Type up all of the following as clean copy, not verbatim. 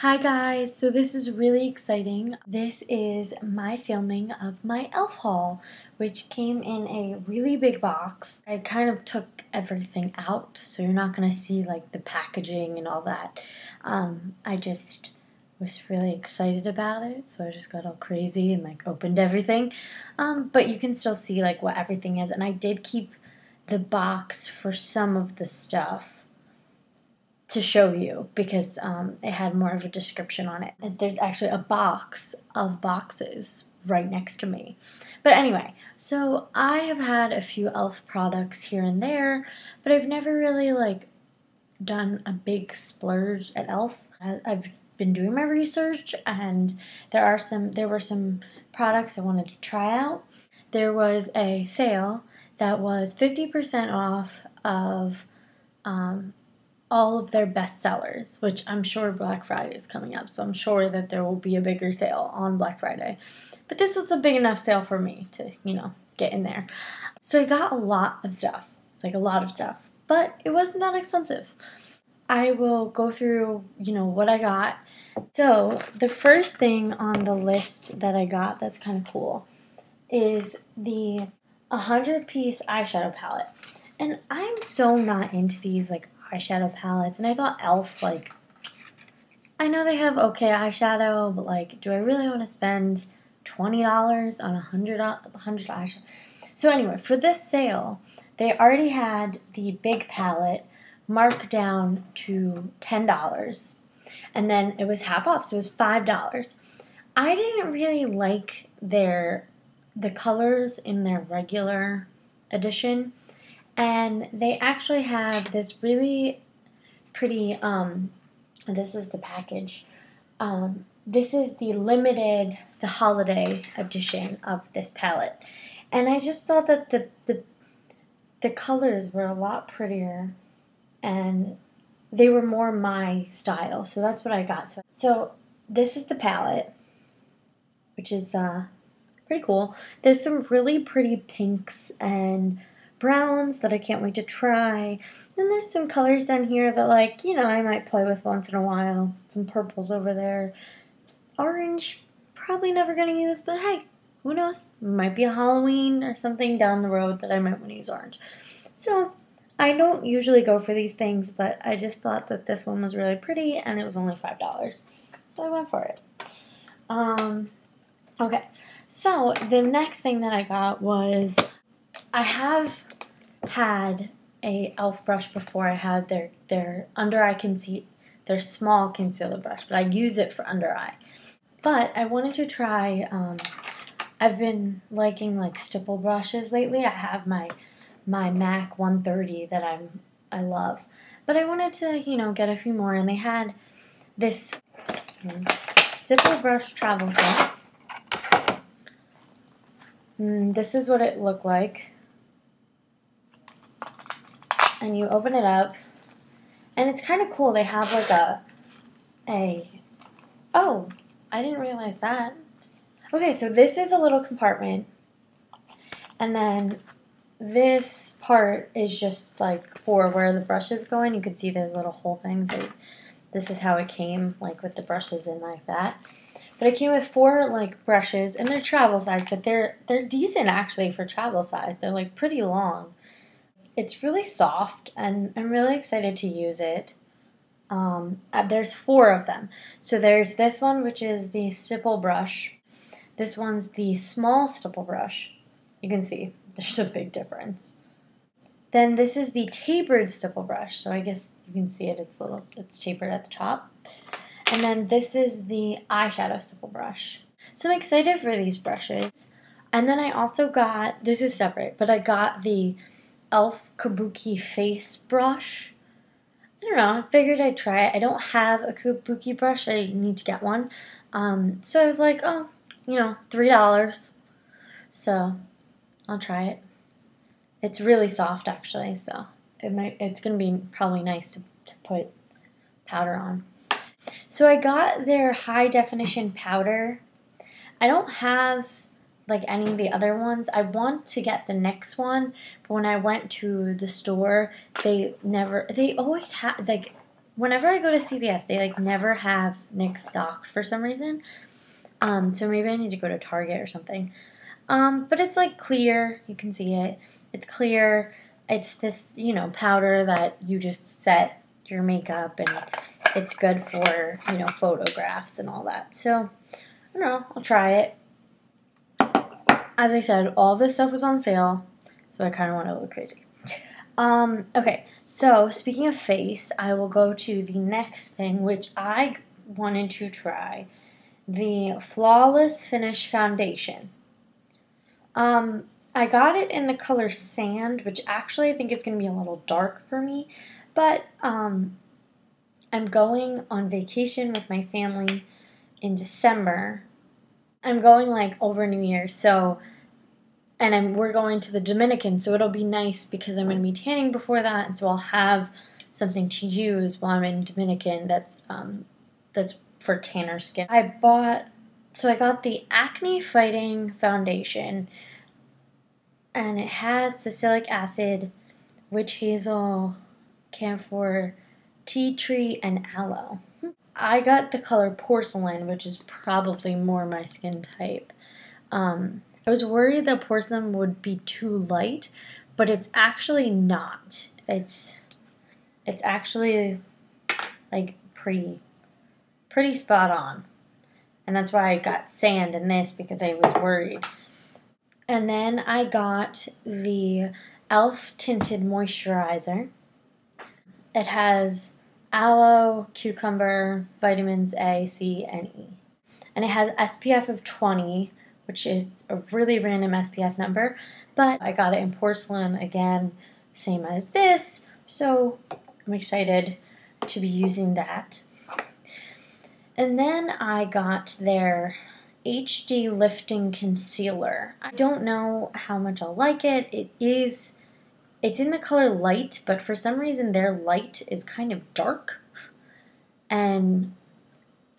Hi guys, so this is really exciting. This is my filming of my E.L.F. haul, which came in a really big box. I kind of took everything out, so you're not going to see like the packaging and all that. I just was really excited about it, so I just got all crazy and like opened everything. But you can still see like what everything is, and I did keep the box for some of the stuff to show you because it had more of a description on it. And there's actually a box of boxes right next to me. But anyway, so I have had a few E.L.F. products here and there, but I've never really like done a big splurge at E.L.F. I've been doing my research, and there were some products I wanted to try out. There was a sale that was 50% off of all of their best sellers, which I'm sure Black Friday is coming up, so I'm sure that there will be a bigger sale on Black Friday. But this was a big enough sale for me to, get in there. So I got a lot of stuff, but it wasn't that expensive. I will go through, what I got. So the first thing on the list that I got that's kind of cool is the 100-piece eyeshadow palette. And I'm so not into these, eyeshadow palettes, and I thought E.L.F., I know they have okay eyeshadow, but, do I really want to spend $20 on 100 eyeshadow? So anyway, for this sale, they already had the big palette marked down to $10, and then it was half off, so it was $5. I didn't really like the colors in their regular edition. And they actually have this really pretty, this is the package. This is the holiday edition of this palette. And I just thought that the colors were a lot prettier, and they were more my style. So that's what I got. So this is the palette, which is pretty cool. There's some really pretty pinks and browns that I can't wait to try. And there's some colors down here that I might play with once in a while. Some purples over there. Orange, probably never going to use, but hey, who knows? Might be a Halloween or something down the road that I might want to use orange. So I don't usually go for these things, but I just thought that this one was really pretty and it was only $5. So I went for it. Okay, so the next thing that I got was, I have had a E.L.F. brush before. I had their under eye their small concealer brush, but I use it for under eye. But I wanted to try, I've been liking stipple brushes lately. I have my MAC 130 that I love. But I wanted to, get a few more, and they had this stipple brush travel set. This is what it looked like. And you open it up, and it's kind of cool. They have oh, I didn't realize that. Okay, so this is a little compartment, and then this part is just for where the brush is going. You can see there's little hole things. This is how it came, with the brushes in like that. But it came with 4 brushes, and they're travel size, but they're decent actually for travel size. They're pretty long. It's really soft, and I'm really excited to use it. There's 4 of them. So there's this one, which is the stipple brush. This one's the small stipple brush. You can see there's a big difference. Then this is the tapered stipple brush. So I guess you can see it. It's tapered at the top. And then this is the eyeshadow stipple brush. So I'm excited for these brushes. And then I also got, this is separate, but I got the E.L.F. Kabuki face brush. I don't know, I figured I'd try it. I don't have a Kabuki brush, I need to get one. So I was like, oh, $3. So I'll try it. It's really soft actually, so it's going to be probably nice to put powder on. So I got their high definition powder. I don't have any of the other ones. I want to get the next one, but when I went to the store, they always had whenever I go to CVS, they like never have NYX stocked for some reason. So maybe I need to go to Target or something. But it's like clear. You can see it. It's clear. It's this, powder that you just set your makeup, and it's good for, photographs and all that. So, I don't know. I'll try it. As I said, all this stuff was on sale, so I kind of went a little crazy. Okay, so speaking of face, I will go to the next thing, which I wanted to try. The Flawless Finish Foundation. I got it in the color Sand, which actually I think is going to be a little dark for me, but I'm going on vacation with my family in December. I'm going like over New Year's, so, and we're going to the Dominican, so it'll be nice because I'm going to be tanning before that, and so I'll have something to use while I'm in Dominican that's for tanner skin. I got the Acne Fighting Foundation, and it has salicylic acid, witch hazel, camphor, tea tree, and aloe. I got the color Porcelain, which is probably more my skin type. I was worried that Porcelain would be too light, but it's actually not. It's actually like pretty spot on. And that's why I got Sand in this, because I was worried. And then I got the E.L.F. Tinted Moisturizer. It has aloe, cucumber, vitamins A, C, and E. And it has SPF of 20, which is a really random SPF number. But I got it in Porcelain, again, same as this. So I'm excited to be using that. And then I got their HD Lifting Concealer. I don't know how much I'll like it. It's in the color Light, but for some reason their light is kind of dark. And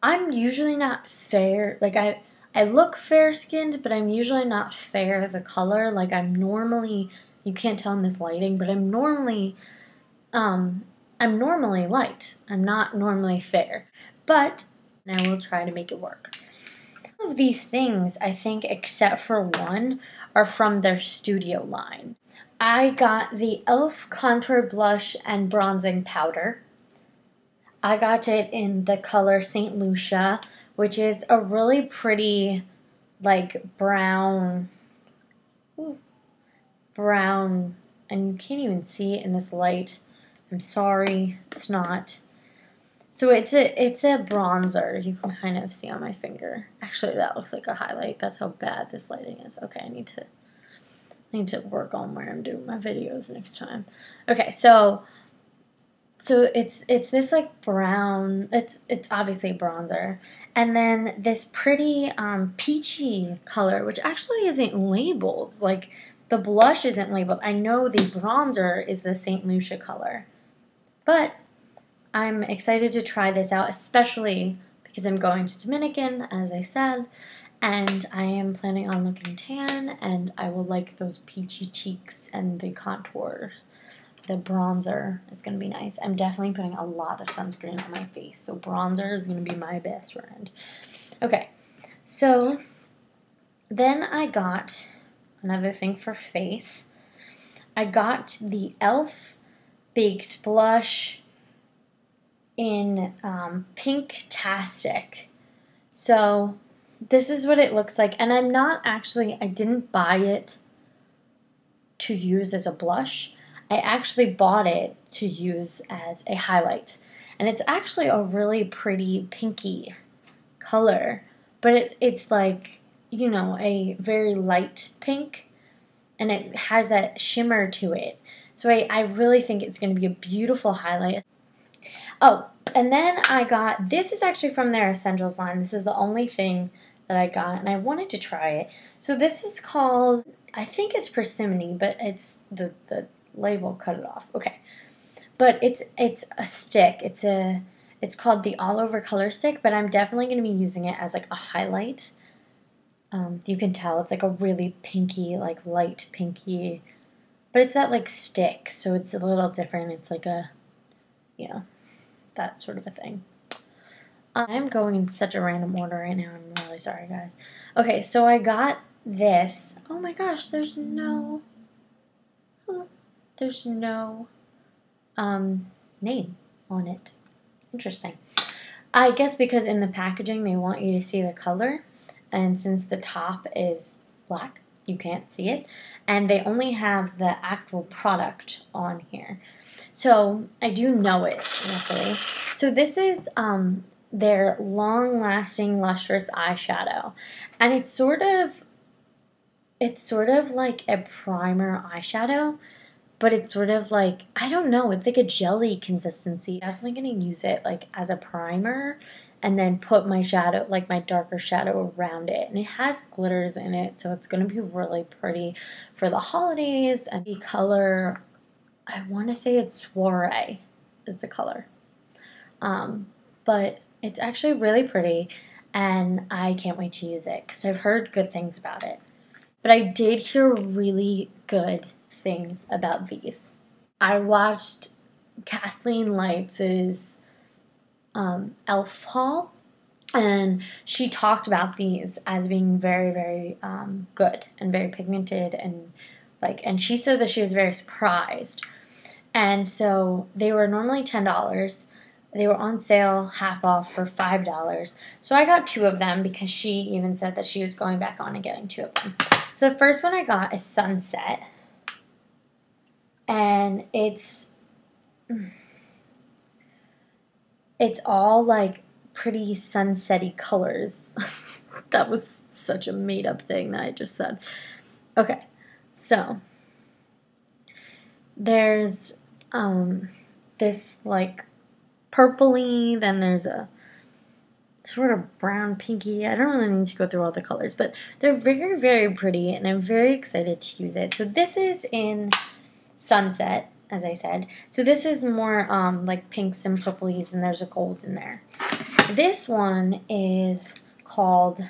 I'm usually not fair. Like, I look fair-skinned, but I'm usually not fair the color. Like, I'm normally, you can't tell in this lighting, but I'm normally light. I'm not normally fair. But I will try to make it work. All of these things, I think, except for one, are from their studio line. I got the E.L.F. Contour Blush and Bronzing Powder. I got it in the color St. Lucia, which is a really pretty, like, brown, and you can't even see it in this light. I'm sorry, it's not. So it's a bronzer. You can kind of see on my finger. Actually, that looks like a highlight. That's how bad this lighting is. Okay, I need to work on where I'm doing my videos next time. Okay, so it's this like brown. It's obviously a bronzer, and then this pretty peachy color, which actually isn't labeled. Like, the blush isn't labeled. I know the bronzer is the St. Lucia color, but I'm excited to try this out, especially because I'm going to Dominican, as I said, and I am planning on looking tan, and I will like those peachy cheeks and the contour. The bronzer is going to be nice. I'm definitely putting a lot of sunscreen on my face, so bronzer is going to be my best friend. Okay, so then I got another thing for face. I got the E.L.F. Baked Blush in Pink-tastic. So this is what it looks like, and I didn't buy it to use as a blush. I actually bought it to use as a highlight, and it's actually a really pretty pinky color, but it's like, a very light pink, and it has that shimmer to it. So I really think it's going to be a beautiful highlight. Oh, and then this is actually from their Essentials line. This is the only thing that I got, and I wanted to try it. So this is called, I think it's Persimmon, but it's the label cut it off. Okay. But it's a stick. It's called the All Over Color Stick, but I'm definitely going to be using it as like a highlight. You can tell it's like a really pinky, like light pinky, but it's that like stick, so it's a little different. It's like a, that sort of a thing. I'm going in such a random order right now. I'm really sorry, guys. Okay, so I got this. Oh my gosh, there's no name on it. Interesting. I guess because in the packaging they want you to see the color, and since the top is black, you can't see it, and they only have the actual product on here. So I do know it, luckily. So this is their long-lasting lustrous eyeshadow, and it's sort of like a primer eyeshadow, but it's sort of like, I don't know, it's like a jelly consistency. I'm definitely gonna use it like as a primer and then put my shadow, like my darker shadow around it. And it has glitters in it, so it's gonna be really pretty for the holidays. And the color, I wanna say it's Soiree is the color. But it's actually really pretty, and I can't wait to use it because I've heard good things about it. But I did hear really good things about these. I watched Kathleen Light's E.L.F. haul, and she talked about these as being very, very good and very pigmented, and and she said that she was very surprised. And so they were normally $10. They were on sale, half off for $5. So I got 2 of them because she even said that she was going back on and getting 2 of them. So the first one I got is Sunset. And it's all like pretty sunset-y colors. That was such a made-up thing that I just said. Okay, so there's this like purpley, then there's a sort of brown pinky. I don't really need to go through all the colors, but they're very, very pretty, and I'm very excited to use it. So this is in Sunset, as I said. So this is more like pinks and purplies, and there's a gold in there. This one is called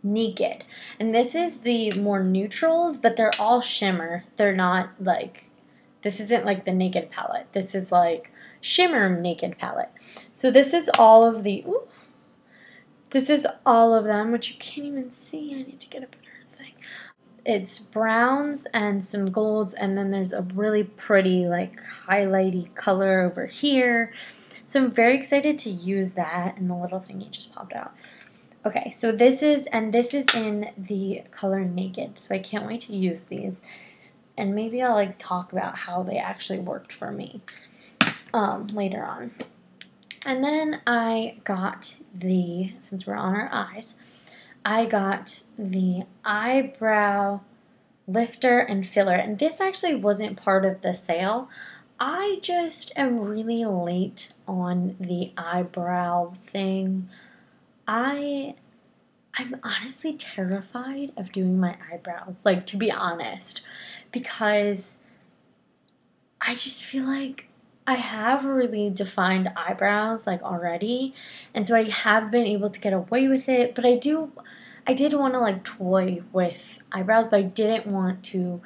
Naked, and this is the more neutrals, but they're all shimmer. They're not like, this isn't like the Naked palette. This is like shimmer Naked palette. So this is all of the, this is all of them, which you can't even see. I need to get a better thing. It's browns and some golds, and then there's a really pretty like highlighty color over here. So I'm very excited to use that, and the little thingy just popped out. Okay, so this is in the color Naked, so I can't wait to use these. And maybe I'll like talk about how they actually worked for me later on. And then I got since we're on our eyes, I got the eyebrow lifter and filler. And this actually wasn't part of the sale. I just am really late on the eyebrow thing. I'm honestly terrified of doing my eyebrows, like, to be honest, because I just feel like I have really defined eyebrows like already, and so I have been able to get away with it, but I did want to like toy with eyebrows, but I didn't want to,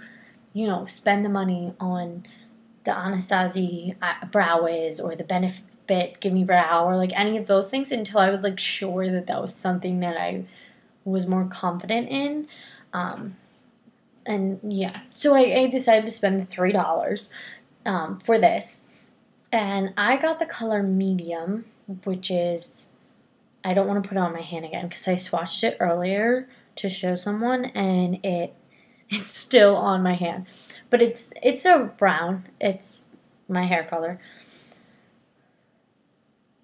you know, spend the money on the Anastasia Brow Wiz or the Benefit Gimme Brow or like any of those things until I was like sure that that was something that I was more confident in. And yeah, so I decided to spend the $3 for this. And I got the color medium, which is, I don't want to put it on my hand again because I swatched it earlier to show someone, and it's still on my hand. But it's a brown. It's my hair color.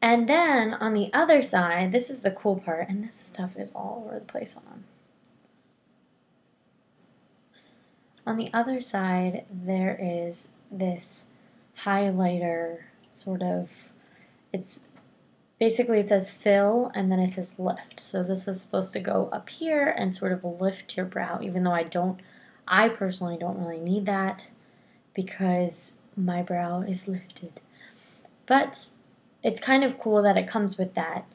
And then on the other side, this is the cool part, and this stuff is all over the place on them. On the other side, there is this highlighter sort of, it's basically, it says fill and then it says lift. So this is supposed to go up here and sort of lift your brow, even though I personally don't really need that because my brow is lifted. But it's kind of cool that it comes with that.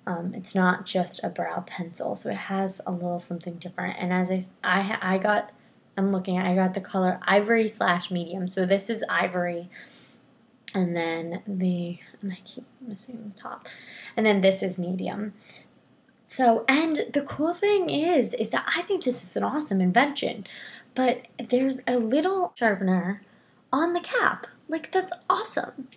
It's not just a brow pencil, so it has a little something different. And as I got the color ivory / medium. So this is ivory. And then and I keep missing the top. And then this is medium. So, and the cool thing is that I think this is an awesome invention. But there's a little sharpener on the cap. Like, that's awesome.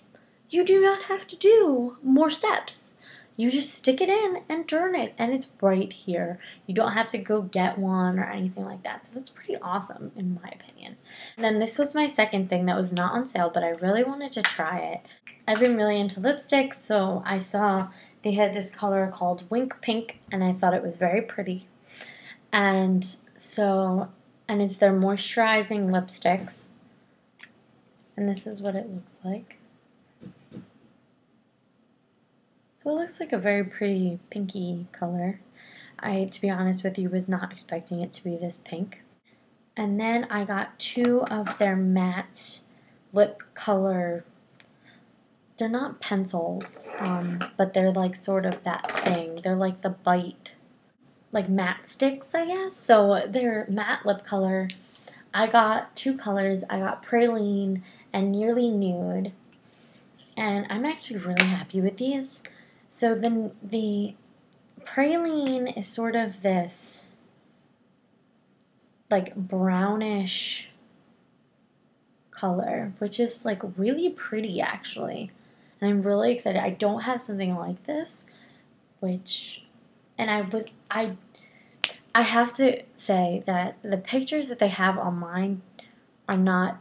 You do not have to do more steps. You just stick it in and turn it, and it's right here. You don't have to go get one or anything like that. So that's pretty awesome, in my opinion. And then this was my second thing that was not on sale, but I really wanted to try it. I've been really into lipsticks, so I saw they had this color called Wink Pink, and I thought it was very pretty. And it's their moisturizing lipsticks. And this is what it looks like. So it looks like a very pretty pinky color. To be honest with you, was not expecting it to be this pink. And then I got 2 of their matte lip color. They're not pencils, but they're like sort of that thing. They're like the bite, like matte sticks, I guess. So they're matte lip color. I got 2 colors. I got Praline and Nearly Nude. And I'm actually really happy with these. So then the Praline is sort of this like brownish color, which is like really pretty actually. And I'm really excited. I don't have something like this, and I have to say that the pictures that they have online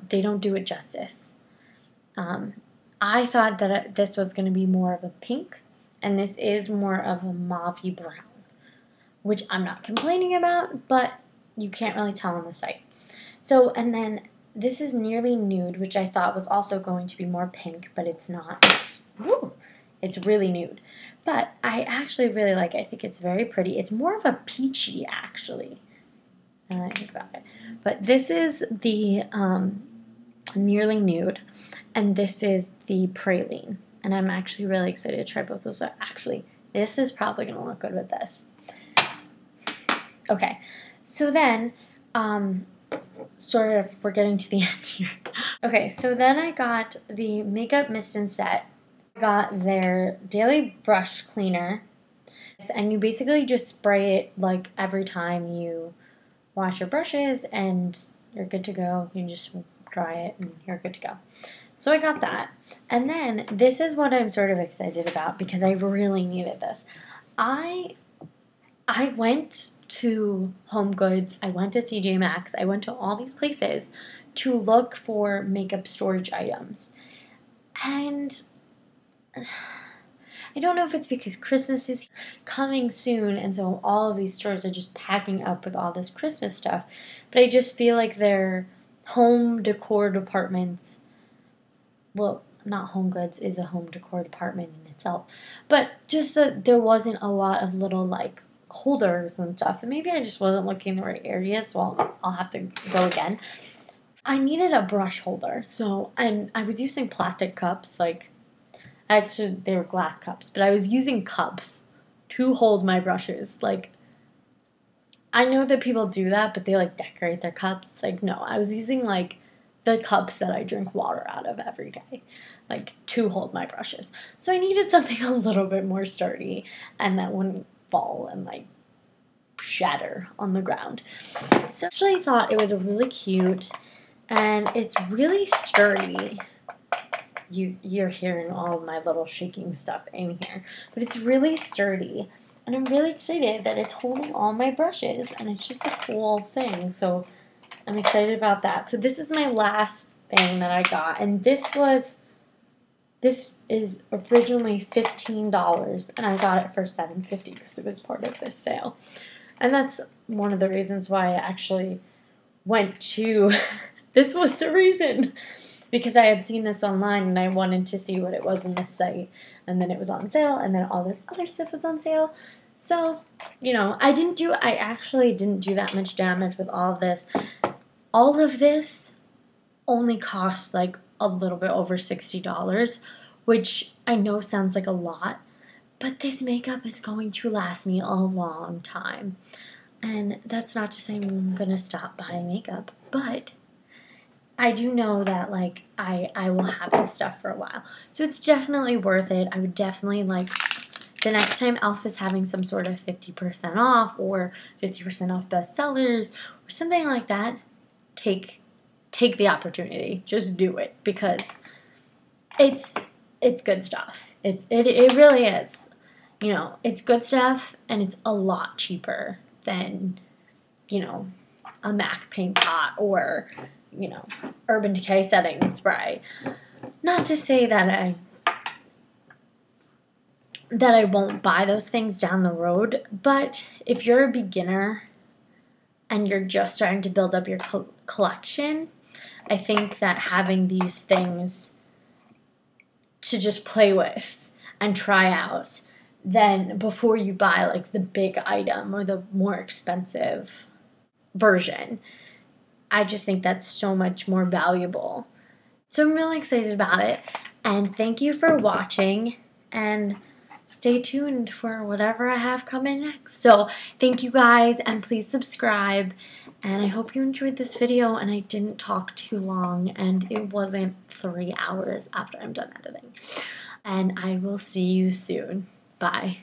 they don't do it justice. I thought that this was going to be more of a pink, and this is more of a mauvey brown, which I'm not complaining about, but you can't really tell on the site. So, and then this is Nearly Nude, which I thought was also going to be more pink, but it's not. It's really nude. But I actually really like it. I think it's very pretty. It's more of a peachy, actually. I think about it. But this is the Nearly Nude, and this is the Praline. And I'm actually really excited to try both those. So actually, this is probably going to look good with this. Okay, so then, we're getting to the end here. Okay, so then I got the Makeup Mist and Set. I got their Daily Brush Cleaner. And you basically just spray it like every time you wash your brushes and you're good to go. You just dry it and you're good to go. So I got that. And then this is what I'm sort of excited about because I really needed this. I went to Home Goods, I went to TJ Maxx, I went to all these places to look for makeup storage items. And I don't know if it's because Christmas is coming soon and so all of these stores are just packing up with all this Christmas stuff, but I just feel like their home decor departments, well, not Home Goods is a home decor department in itself, but just that there wasn't a lot of little like holders and stuff, and maybe I just wasn't looking in the right areas, so I'll have to go again. I needed a brush holder, so I was using plastic cups, like actually they were glass cups, but I was using cups to hold my brushes. Like, I know that people do that, but they like decorate their cups. Like, no, I was using like the cups that I drink water out of every day, like to hold my brushes. So I needed something a little bit more sturdy and that wouldn't fall and like shatter on the ground. So I actually thought it was really cute and it's really sturdy. You're hearing all of my little shaking stuff in here, but it's really sturdy and I'm really excited that it's holding all my brushes and it's just a cool thing, so I'm excited about that. So this is my last thing that I got, and this is originally $15 and I got it for $7.50 because it was part of this sale. And that's one of the reasons why I actually went to this was the reason, because I had seen this online and I wanted to see what it was on this site, and then it was on sale, and then all this other stuff was on sale. So, you know, I actually didn't do that much damage with all of this. All of this only cost like a little bit over $60, which I know sounds like a lot, but this makeup is going to last me a long time. And that's not to say I'm going to stop buying makeup, but I do know that, like, I will have this stuff for a while. So it's definitely worth it. I would definitely, like, the next time E.L.F. is having some sort of 50% off or 50% off bestsellers or something like that, take the opportunity. Just do it, because it's good stuff. It really is. You know, it's good stuff, and it's a lot cheaper than, you know, a MAC paint pot or, you know, Urban Decay setting spray. Not to say that I won't buy those things down the road, but if you're a beginner and you're just starting to build up your collection, I think that having these things to just play with and try out, then before you buy, like, the big item or the more expensive version, I just think that's so much more valuable. So I'm really excited about it, and thank you for watching, and stay tuned for whatever I have coming next. So thank you guys, and please subscribe, and I hope you enjoyed this video and I didn't talk too long and it wasn't 3 hours after I'm done editing. And I will see you soon. Bye.